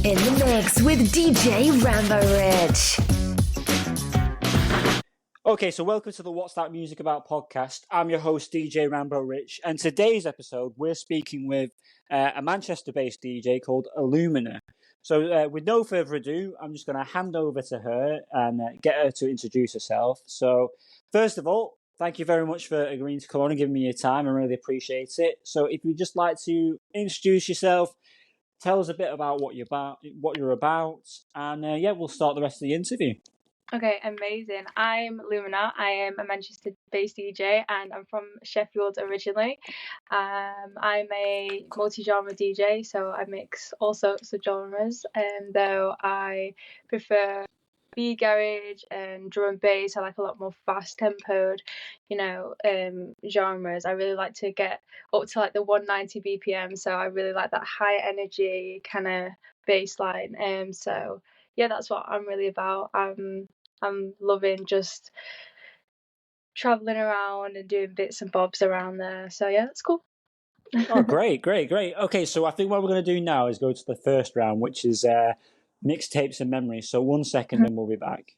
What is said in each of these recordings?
In the mix with DJ Rambo Rich. Okay, so welcome to the What's That Music About podcast. I'm your host, DJ Rambo Rich, and today's episode, we're speaking with a Manchester-based DJ called Illumina. So with no further ado, I'm just going to hand over to her and get her to introduce herself. So first of all, thank you very much for agreeing to come on and giving me your time. I really appreciate it. So if you'd just like to introduce yourself, tell us a bit about what you're about, and we'll start the rest of the interview. Okay, amazing. I'm Lumiina. I am a Manchester-based DJ and I'm from Sheffield originally. I'm a multi-genre DJ, so I mix all sorts of genres, though I prefer beat garage and drum and bass. I like a lot more fast-tempoed, genres. I really like to get up to like the 190 BPM, so I really like that high energy kind of bass line. So yeah, that's what I'm really about. I'm loving just traveling around and doing bits and bobs around there. So yeah, it's cool. Oh, great. Okay, so I think what we're going to do now is go to the first round, which is mixtapes and memories. So 1 second and we'll be back.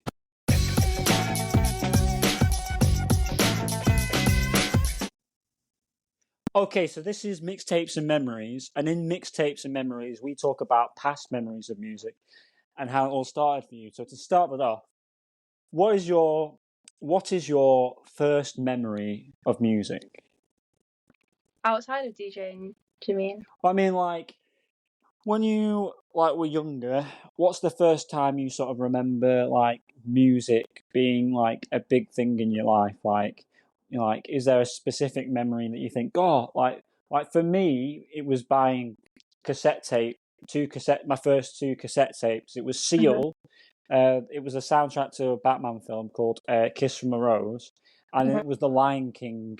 Okay, so this is mixtapes and memories, and in mixtapes and memories, we talk about past memories of music and how it all started for you. So to start with off, what is your first memory of music? Outside of DJing, do you mean? I mean, like, when you were younger, what's the first time you sort of remember like music being like a big thing in your life? Like, is there a specific memory that you think, oh, like for me, it was buying cassette tape, my first two cassette tapes. It was Seal. It was a soundtrack to a Batman film called Kiss from a Rose, and it was the Lion King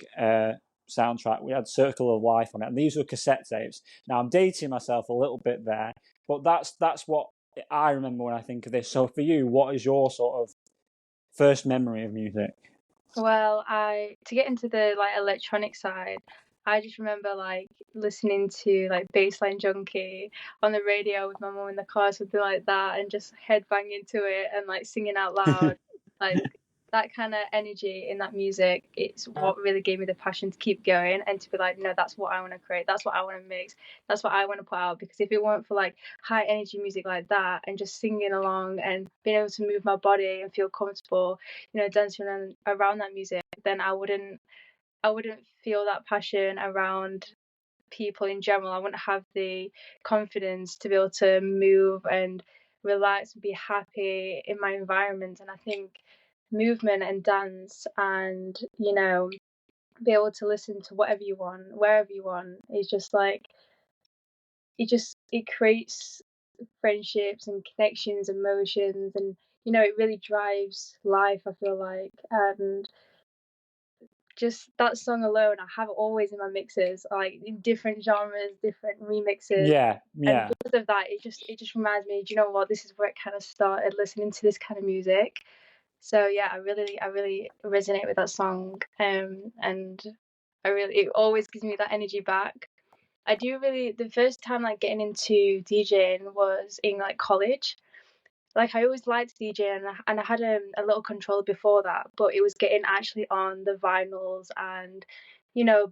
soundtrack. We had Circle of Life on it, and these were cassette tapes. Now I'm dating myself a little bit there, but that's what I remember when I think of this. So for you, what is your sort of first memory of music? Well, to get into the like electronic side, I just remember like listening to like Bassline Junkie on the radio with my mum in the car, something like that, and just headbanging to it and like singing out loud. Like that kind of energy in that music, it's what really gave me the passion to keep going and to be like, no, that's what I want to create, that's what I want to mix, that's what I want to put out. Because if it weren't for like high energy music like that and just singing along and being able to move my body and feel comfortable, dancing around that music, then I wouldn't feel that passion around people in general. I wouldn't have the confidence to be able to move and relax and be happy in my environment. And I think movement and dance and be able to listen to whatever you want, wherever you want, is just like it creates friendships and connections, emotions, and it really drives life, I feel like. And just that song alone, I have it always in my mixes, like in different genres, different remixes. Yeah. And because of that, it just reminds me, do you know what? This is where it kind of started, listening to this kind of music. So yeah, I really resonate with that song, and it always gives me that energy back. I do really. The first time like getting into DJing was in like college. Like I always liked DJing, and I had a little control before that, but it was getting actually on the vinyls and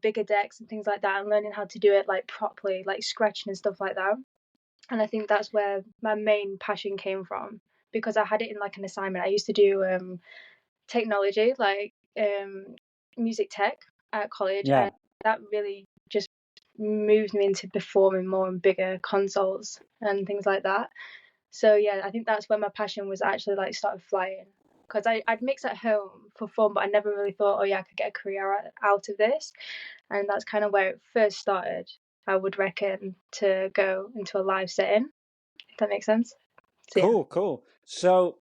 bigger decks and things like that, and learning how to do it like properly, like scratching and stuff like that. And I think that's where my main passion came from, because I had it in like an assignment. I used to do technology, like music tech at college, and that really just moved me into performing more on bigger consoles and things like that. So yeah, I think that's where my passion was actually like started flying, because I'd mix at home for fun, but I never really thought, oh yeah, I could get a career out of this. And that's kind of where it first started, I would reckon, to go into a live setting, if that makes sense. So, Cool. So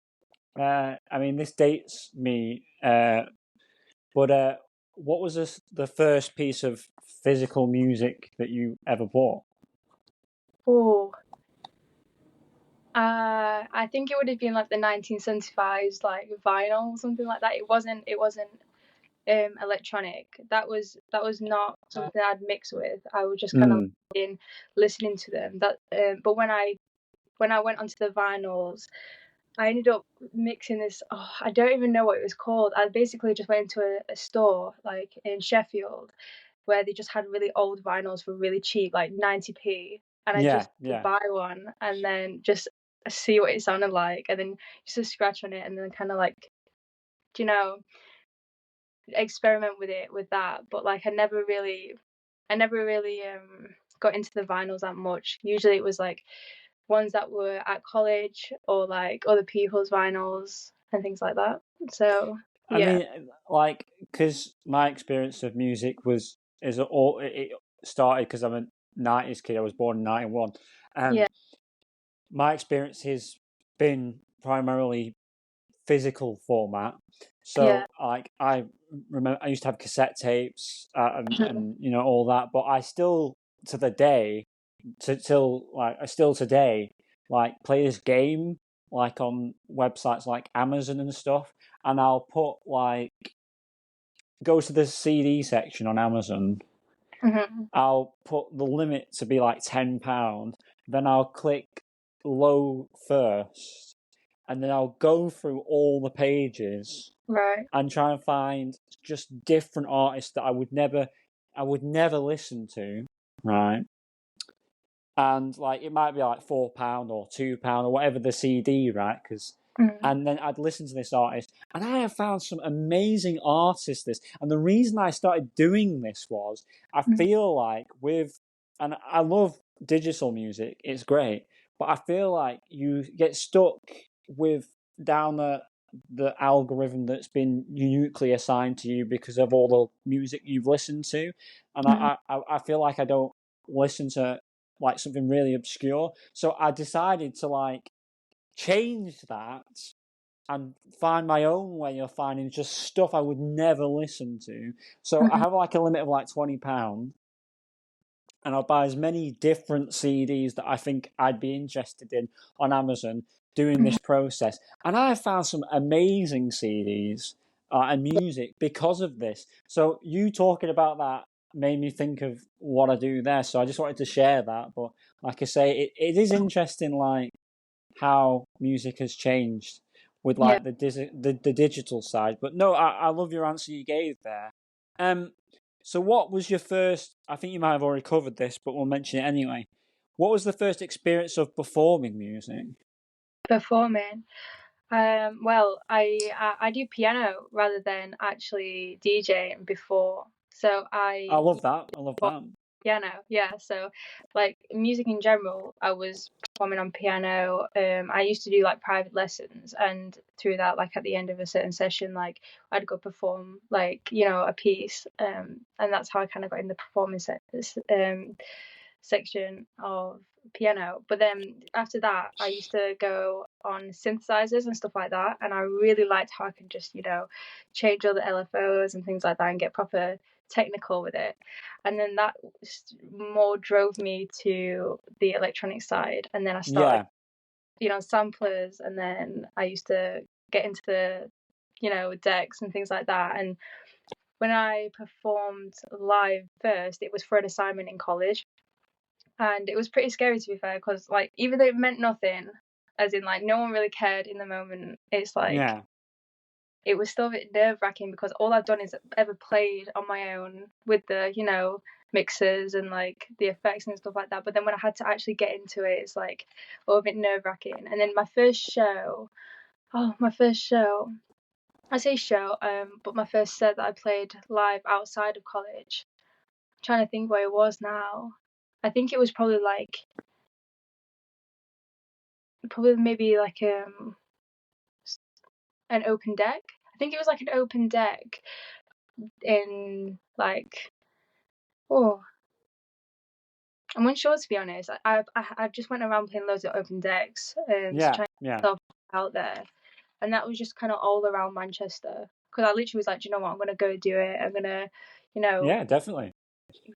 I mean, this dates me, but what was the first piece of physical music that you ever bought? I think it would have been like the 1975's like vinyl or something like that. It wasn't electronic. That was not something I'd mix with. I was just kind of listening to them. But when I when I went onto the vinyls, I ended up mixing this. Oh, I don't even know what it was called. I basically just went into a store like in Sheffield where they just had really old vinyls for really cheap, like 90p, and I just would buy one and then just see what it sounded like, and then just a scratch on it, and then kind of like, you know, experiment with it with that. But like I never really got into the vinyls that much. Usually it was like ones that were at college or like other people's vinyls and things like that. So I mean, like, because my experience of music it started because I'm a 90s kid. I was born in 91. My experience has been primarily physical format. So like I remember I used to have cassette tapes and you know all that, but I still to the day I still today like play this game like on websites like Amazon and stuff, and I'll put like go to the CD section on Amazon. I'll put the limit to be like £10, then I'll click low first, and then I'll go through all the pages and try and find just different artists that I would never listen to, right? And like it might be like £4 or £2 or whatever the CD, right? And then I'd listen to this artist, and I have found some amazing artists. And the reason I started doing this was I feel like and I love digital music, it's great, but I feel like you get stuck with down the algorithm that's been uniquely assigned to you because of all the music you've listened to, and I feel like I don't listen to like something really obscure. So I decided to like change that and find my own way of finding just stuff I would never listen to. So I have like a limit of like £20, and I'll buy as many different CDs that I think I'd be interested in on Amazon doing this process. And I have found some amazing CDs and music because of this. So you talking about that made me think of what I do there. So I just wanted to share that. But like I say, it is interesting, like how music has changed with like the digital side. But no, I love your answer you gave there. So what was your first, I think you might have already covered this, but we'll mention it anyway. What was the first experience of performing music? Performing? Well, I do piano rather than actually DJing before. So I love that. Piano, yeah. So like music in general, I was performing on piano. I used to do like private lessons, and through that, like at the end of a certain session, like I'd go perform like, you know, a piece. And that's how I kind of got in the performance section of piano. But then after that, I used to go on synthesizers and stuff like that, and I really liked how I can just, you know, change all the LFOs and things like that and get proper technical with it. And then that more drove me to the electronic side, and then I started you know, samplers, and then I used to get into the, you know, decks and things like that. And when I performed live first, it was for an assignment in college, and it was pretty scary, to be fair, because like even though it meant nothing, as in like no one really cared in the moment, it's like it was still a bit nerve-wracking because all I've done is ever played on my own with the, you know, mixers and like the effects and stuff like that. But then when I had to actually get into it, it's like a bit nerve-wracking. And then my first show, I say show, but my first set that I played live outside of college, I'm trying to think where it was now. I think it was probably maybe like an open deck. I think it was like an open deck in like, oh, I'm unsure, to be honest. I just went around playing loads of open decks and trying to get myself out there, and that was just kind of all around Manchester. Because I literally was like, do you know what? I'm gonna go do it. I'm gonna, you know, definitely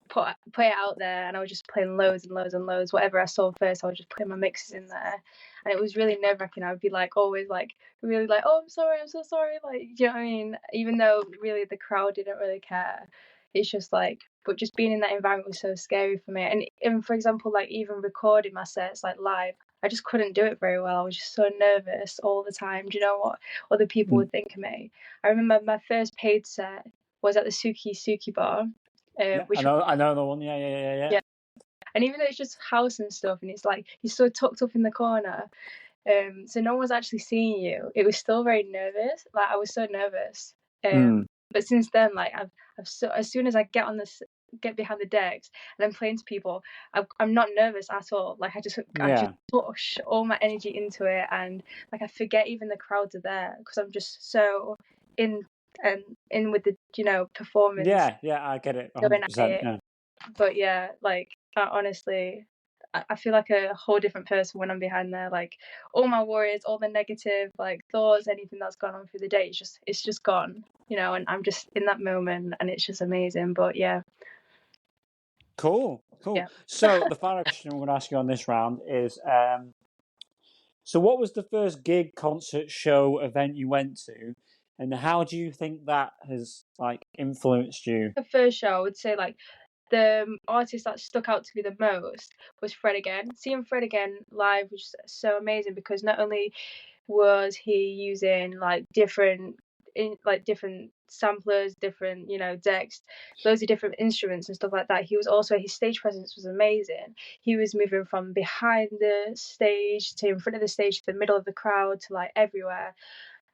put it out there. And I was just playing loads and loads and loads. Whatever I saw first, I was just putting my mixes in there, and it was really nerve-wracking. I would be like always like really like, oh, I'm sorry, I'm so sorry. Like, do you know what I mean? Even though really the crowd didn't really care. It's just like, but just being in that environment was so scary for me. And for example, like even recording my sets like live, I just couldn't do it very well. I was just so nervous all the time. Do you know what other people would think of me? I remember my first paid set was at the Suki bar, Yeah, which I know the one. Yeah. and even though it's just house and stuff, and it's like you're so tucked up in the corner, so no one's actually seeing you. It was still very nervous. Like I was so nervous. But since then, like I've so as soon as I get behind the decks and I'm playing to people, I'm not nervous at all. Like I just push all my energy into it, and like I forget even the crowds are there because I'm just so in with the performance. Yeah, I get it 100%. Yeah. But yeah, like honestly, I feel like a whole different person when I'm behind there. Like all my worries, all the negative like thoughts, anything that's gone on through the day, it's just gone, and I'm just in that moment, and it's just amazing. But yeah. Cool. Yeah. So the final question I'm going to ask you on this round is, so what was the first gig, concert, show, event you went to, and how do you think that has like influenced you? The first show, I would say, like the artist that stuck out to me the most was Fred again. Seeing Fred again live was so amazing because not only was he using like different samplers, different decks, loads of different instruments and stuff like that. He was also, his stage presence was amazing. He was moving from behind the stage to in front of the stage to the middle of the crowd to like everywhere,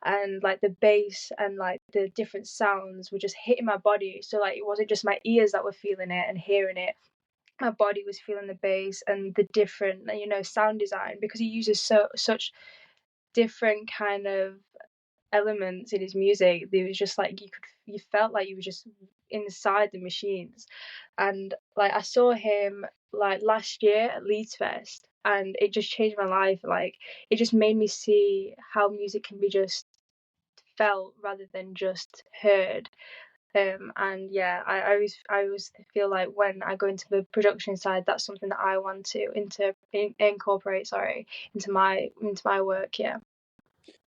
and like the bass and like the different sounds were just hitting my body. So like it wasn't just my ears that were feeling it and hearing it, my body was feeling the bass and the different sound design, because he uses such different kind of elements in his music. There was just like you felt like you were just inside the machines. And like I saw him like last year at Leeds Fest, and it just changed my life. Like it just made me see how music can be just felt rather than just heard. And yeah, I always feel like when I go into the production side, that's something that I want to incorporate into my work. Yeah.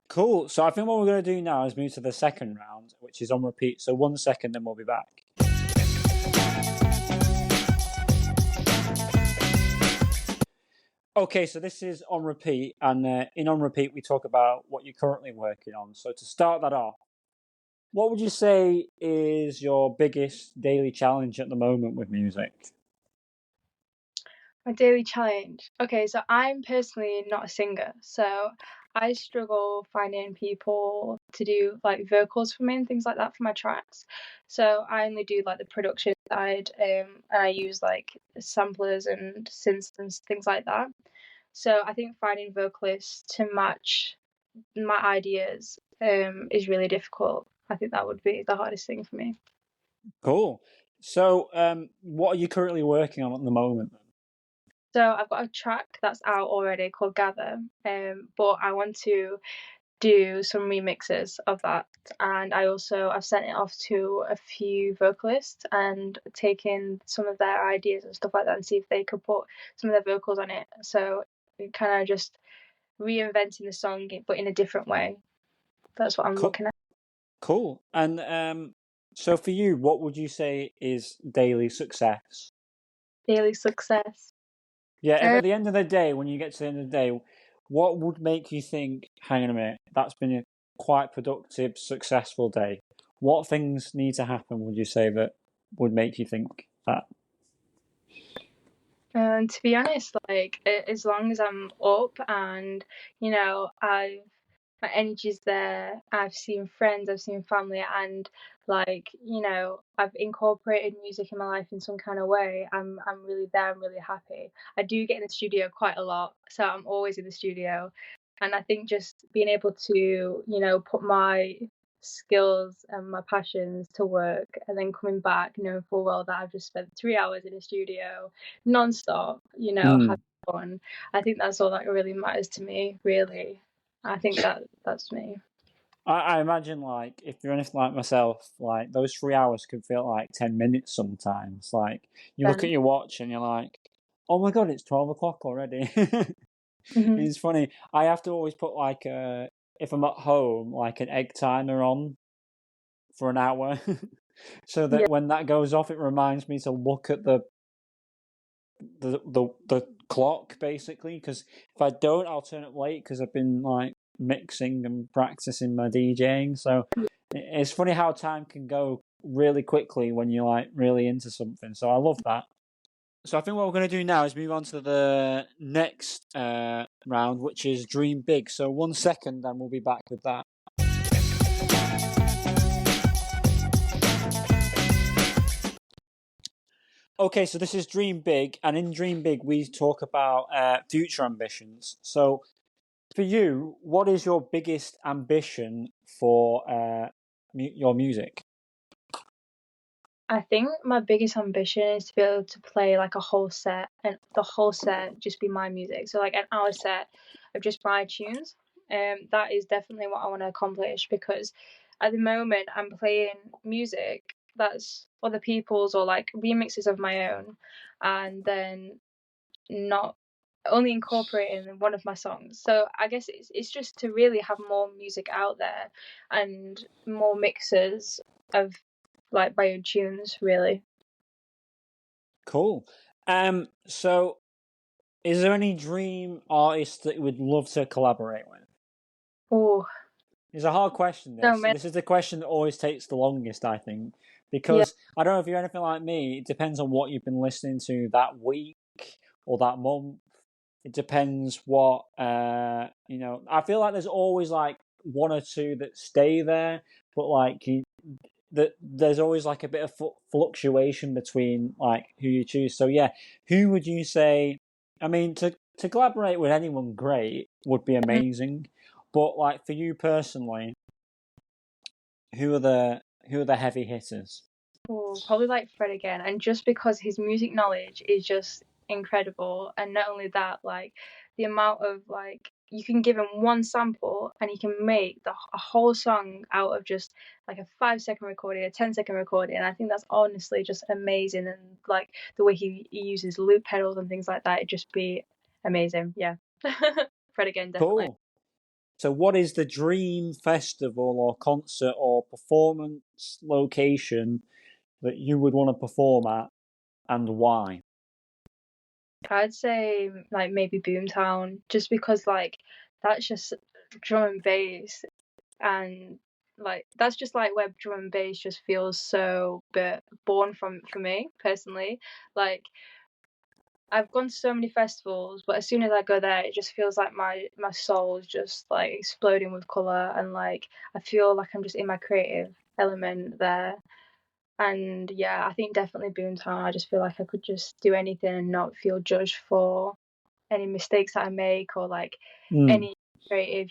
Cool. So I think what we're going to do now is move to the second round, which is on repeat. So 1 second, then we'll be back. Okay, so this is on repeat, and in on repeat we talk about what you're currently working on. So to start that off, what would you say is your biggest daily challenge at the moment with music? My daily challenge. Okay, so I'm personally not a singer, so I struggle finding people to do like vocals for me and things like that for my tracks. So I only do like the production side, and I use like samplers and synths and things like that. So I think finding vocalists to match my ideas is really difficult. I think that would be the hardest thing for me. Cool. So what are you currently working on at the moment then? So I've got a track that's out already called Gather, but I want to do some remixes of that, and I've sent it off to a few vocalists and taken some of their ideas and stuff like that and see if they could put some of their vocals on it. So kind of just reinventing the song but in a different way. That's what I'm looking at. Cool. And so for you, what would you say is daily success? Daily success. Yeah, if at the end of the day, when you get to the end of the day, what would make you think, hang on a minute, that's been a quite productive, successful day? What things need to happen, would you say, that would make you think that? To be honest, like as long as I'm up and my energy's there, I've seen friends, I've seen family, and like I've incorporated music in my life in some kind of way. I'm really there. I'm really happy. I do get in the studio quite a lot, so I'm always in the studio, and I think just being able to put my skills and my passions to work, and then coming back knowing full well that I've just spent 3 hours in a studio non-stop, having fun. I think that's all that really matters to me, really. I think that's me. I imagine, like, if you're anything like myself, like, those 3 hours can feel like 10 minutes sometimes. Like, you look at your watch and you're like, oh my God, it's 12 o'clock already. It's funny. I have to always put, like, if I'm at home, like an egg timer on for an hour. So that when that goes off, it reminds me to look at the the clock basically, because if I don't, I'll turn up late because I've been like mixing and practicing my DJing. So it's funny how time can go really quickly when you're like really into something. So I love that. So I think what we're going to do now is move on to the next round, which is Dream Big. So 1 second, and we'll be back with that. Okay, so this is Dream Big, and in Dream Big, we talk about future ambitions. So for you, what is your biggest ambition for your music? I think my biggest ambition is to be able to play like a whole set, and the whole set just be my music. So like an hour set of just my tunes. That is definitely what I want to accomplish, because at the moment I'm playing music that's other people's or like remixes of my own, and then not only incorporating one of my songs. So I guess it's just to really have more music out there and more mixes of like my own tunes, really. Cool. So is there any dream artist that you would love to collaborate with? Oh, It's a hard question, so this. many. This is the question that always takes the longest, I think. Because I don't know if you're anything like me, it depends on what you've been listening to that week or that month. It depends what, I feel like there's always like one or two that stay there, but like there's always like a bit of fluctuation between like who you choose. So yeah, who would you say? I mean, to collaborate with anyone great would be amazing, but like for you personally, who are the heavy hitters? Oh, probably like Fred again, and just because his music knowledge is just incredible, and not only that, like the amount of like you can give him one sample and he can make a whole song out of just like a 5 second recording, a 10 second recording. And I think that's honestly just amazing, and like the way he uses loop pedals and things like that, it'd just be amazing. Yeah. Fred again, definitely. Cool. So, what is the dream festival or concert or performance location that you would want to perform at, and why? I'd say like maybe Boomtown, just because like that's just drum and bass, and like that's just like where drum and bass just feels so born from for me personally. Like I've gone to so many festivals, but as soon as I go there, it just feels like my soul is just like exploding with color, and like I feel like I'm just in my creative element there. And yeah, I think definitely Boomtown. I just feel like I could just do anything and not feel judged for any mistakes that I make, or like any creative,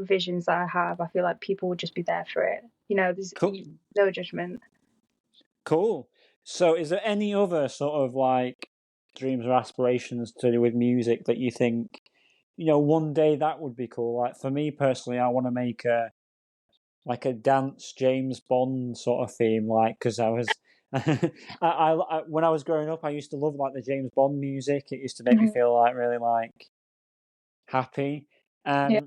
visions that I have. I feel like people would just be there for it. There's Cool. no judgment. Cool. So, is there any other sort of like dreams or aspirations to do with music that you think, one day that would be cool? Like for me personally, I want to make a dance James Bond sort of theme, like because I was, I when I was growing up, I used to love like the James Bond music. It used to make me feel like really like happy, Yeah.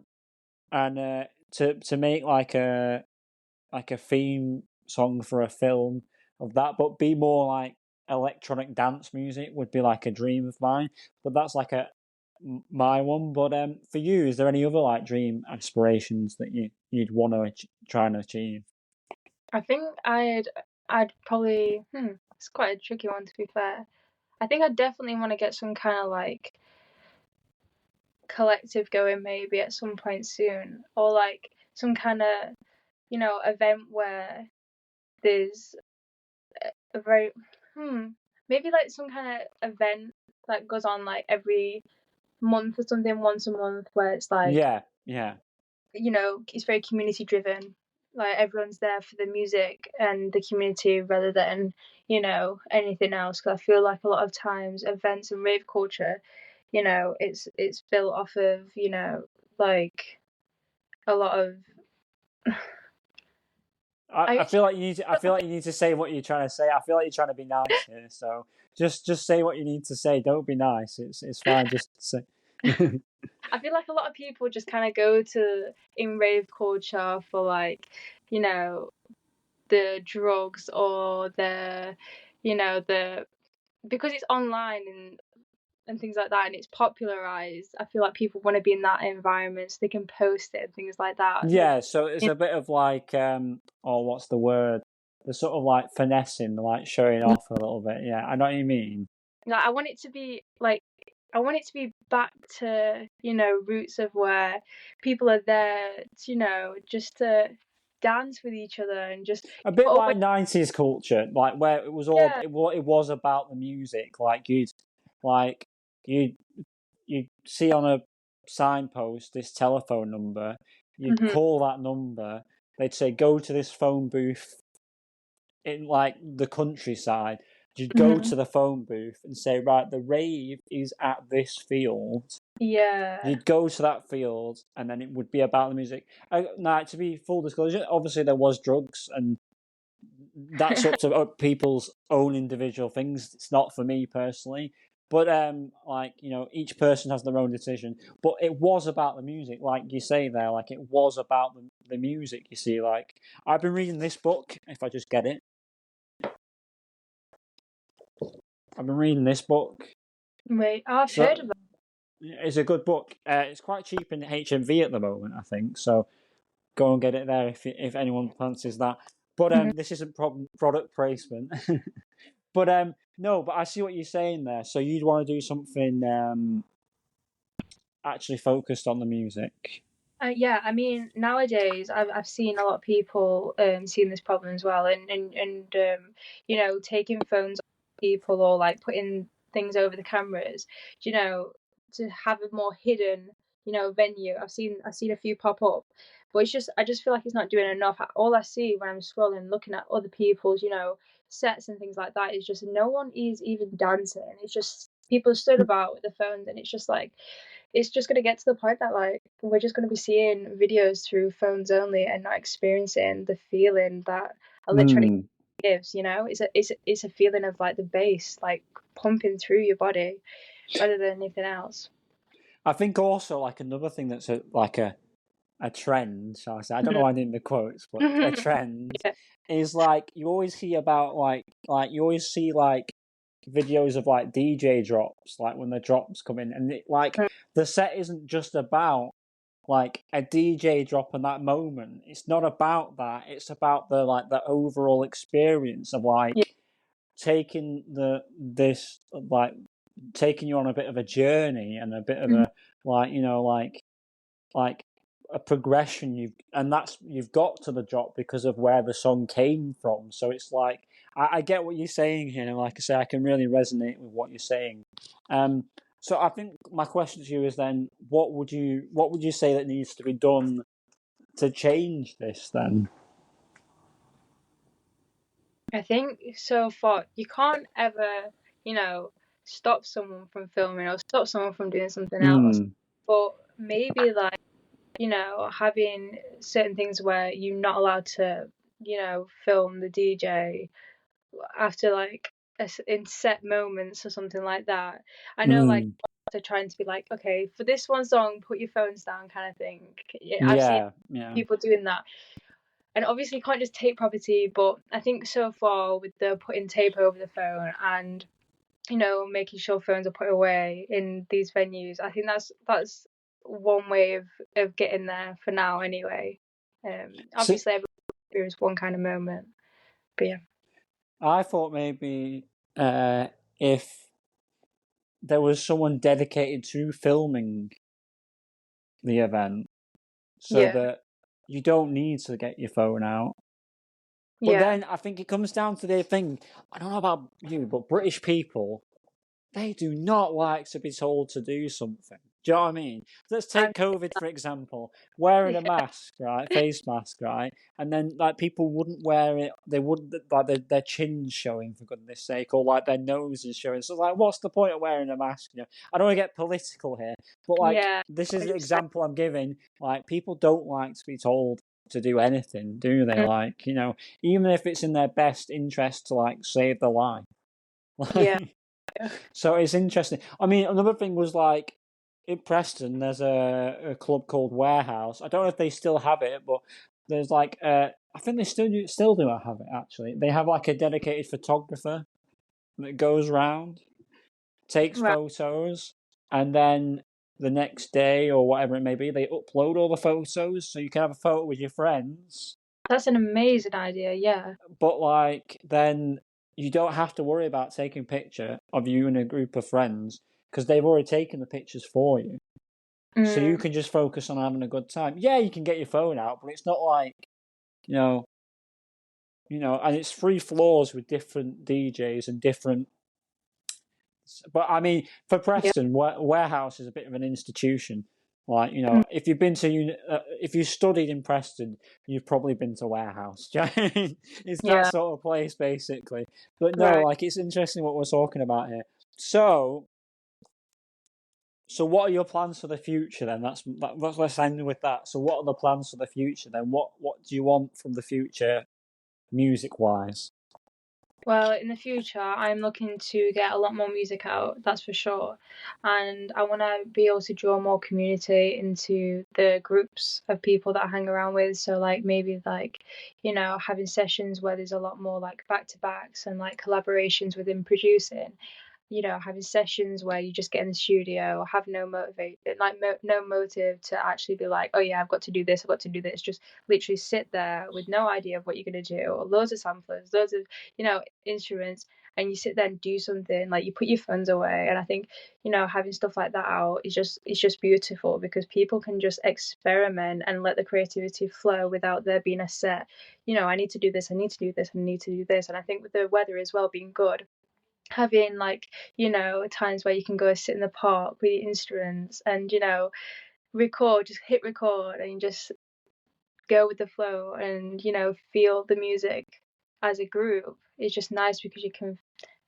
and to make like a theme song for a film of that, but be more like electronic dance music would be like a dream of mine. But that's like my one. But for you, is there any other like dream aspirations that you'd want to try and achieve? I think I'd probably it's quite a tricky one, to be fair. I think I definitely want to get some kind of like collective going maybe at some point soon, or like some kind of event where there's a very maybe like some kind of event that goes on like every month or something, once a month, where it's like Yeah. it's very community driven, like everyone's there for the music and the community rather than anything else. Because I feel like a lot of times events and rave culture, it's built off of like a lot of I feel like you need to. I feel like you need to say what you're trying to say. I feel like you're trying to be nice here. So just say what you need to say. Don't be nice. It's fine. Just say. I feel like a lot of people just kind of go to in rave culture for like the drugs or the because it's online and things like that, and it's popularized. I feel like people want to be in that environment so they can post it and things like that. Yeah, so it's a bit of like, what's the word? The sort of like finessing, like showing off a little bit. Yeah, I know what you mean. Like, I want it to be back to, roots of where people are there, just to dance with each other and just A bit always, like 90s culture, like where it was all, yeah. it was about the music. Like you'd see on a signpost this telephone number, you'd Mhm. call that number, they'd say, go to this phone booth in like the countryside. You'd go Mhm. to the phone booth and say, right, the rave is at this field. Yeah. You'd go to that field, and then it would be about the music. Now, to be full disclosure, obviously there was drugs, and that's up to people's own individual things. It's not for me personally, but each person has their own decision. But it was about the music, like you say there. Like it was about the music. You see, like I've been reading this book. If I just get it. I've been reading this book. Wait, I've heard of it. It's a good book. It's quite cheap in HMV at the moment, I think. So go and get it there if anyone fancies that. But Mhm. this isn't product placement. But no, but I see what you're saying there. So you'd want to do something actually focused on the music. Yeah, I mean, nowadays I've seen a lot of people seeing this problem as well, and taking phones off people or like putting things over the cameras, to have a more hidden, venue. I've seen a few pop up, but I just feel like it's not doing enough. All I see when I'm scrolling, looking at other people's, sets and things like that is just no one is even dancing. It's just people stood about with the phones, and it's just like it's just going to get to the point that like we're just going to be seeing videos through phones only and not experiencing the feeling that electronic gives. It's a feeling of like the bass like pumping through your body rather than anything else. I think also like another thing that's a trend, shall I say? I don't know why I did the quotes, but a trend Yeah. is like you always hear about like you always see like videos of like DJ drops, like when the drops come in, and the set isn't just about like a DJ drop in that moment. It's not about that. It's about the overall experience of Yeah. like taking this like taking you on a bit of a journey and a bit of a like a progression you've got to the drop because of where the song came from. So it's like I get what you're saying here, and like I say, I can really resonate with what you're saying. So I think my question to you is then, what would you say that needs to be done to change this then? I think so far you can't ever, stop someone from filming or stop someone from doing something else. But maybe like, having certain things where you're not allowed to, film the DJ after like in set moments or something like that. I know like they're trying to be like, okay, for this one song, put your phones down, kind of thing. Yeah, I've seen Yeah. people doing that. And obviously you can't just take property, but I think so far with the putting tape over the phone and making sure phones are put away in these venues, I think that's one way of getting there for now anyway. So Obviously everyone experiences one kind of moment, but yeah. I thought maybe if there was someone dedicated to filming the event, so Yeah. that you don't need to get your phone out. But Yeah. then I think it comes down to the thing. I don't know about you, but British people, they do not like to be told to do something. Do you know what I mean? Let's And take COVID for example. Wearing a mask, right, face mask, right, and then like people wouldn't wear it. They wouldn't like their chins showing for goodness sake, or like their nose is showing. So like, what's the point of wearing a mask? I don't want to get political here, but like yeah, this is the 100%. example I'm giving. Like people don't like to be told to do anything, do they? Mm, Like even if it's in their best interest to like save their life. yeah. So it's interesting. I mean, another thing was like in Preston, there's a club called Warehouse. I don't know if they still have it, but there's like I think they still do have it actually. They have like a dedicated photographer, that goes round, takes Right. photos, and then the next day or whatever it may be, they upload all the photos so you can have a photo with your friends. That's an amazing idea, yeah. But like then you don't have to worry about taking a picture of you and a group of friends because they've already taken the pictures for you. So you can just focus on having a good time. Yeah, you can get your phone out, but it's not like, you know, and it's 3 floors with different DJs and different. But I mean, for Preston, Warehouse is a bit of an institution. Like, if you've been to, if you studied in Preston, you've probably been to Warehouse. Do you know what I mean? It's that sort of place, basically. But no, like, it's interesting what we're talking about here. So what are your plans for the future then? Let's end with that. So what are the plans for the future then? What do you want from the future, music-wise? Well, in the future, I'm looking to get a lot more music out, that's for sure. And I want to be able to draw more community into the groups of people that I hang around with. So, like, maybe, like, having sessions where there's a lot more, like, back-to-backs and, like, collaborations within producing. Having sessions where you just get in the studio, have no no motive to actually be like, oh yeah, I've got to do this, I've got to do this. Just literally sit there with no idea of what you're gonna do, or loads of samplers, loads of instruments, and you sit there and do something. Like, you put your phones away, and I think having stuff like that out is just beautiful, because people can just experiment and let the creativity flow without there being a set. I need to do this, I need to do this, I need to do this. And I think with the weather as well being good, having times where you can go sit in the park with your instruments and record, just hit record and just go with the flow and feel the music as a group is just nice, because you can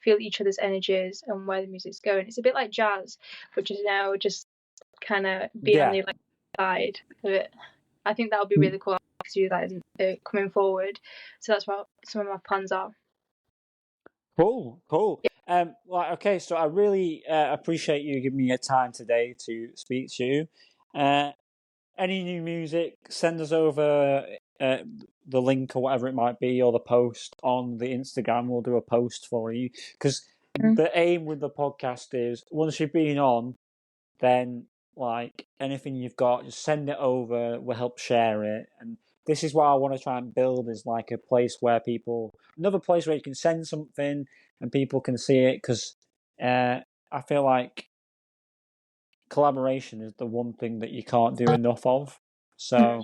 feel each other's energies and where the music's going. It's a bit like jazz, which is now just kind of be on the side of it. I think that would be really cool to do that coming forward. So that's what some of my plans are. Cool. Okay, so I really appreciate you giving me your time today to speak to you. Any new music, send us over the link or whatever it might be, or the post on the Instagram. We'll do a post for you, because the aim with the podcast is, once you've been on, then like anything you've got, just send it over. We'll help share it. And this is what I want to try and build, is like a place where another place where you can send something and people can see it, because I feel like collaboration is the one thing that you can't do enough of. So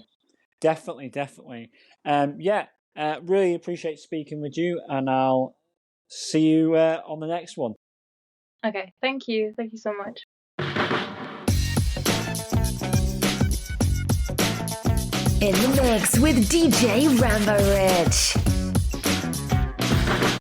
definitely. Really appreciate speaking with you, and I'll see you on the next one. Okay, thank you so much. In the mix with DJ Rambo Rich.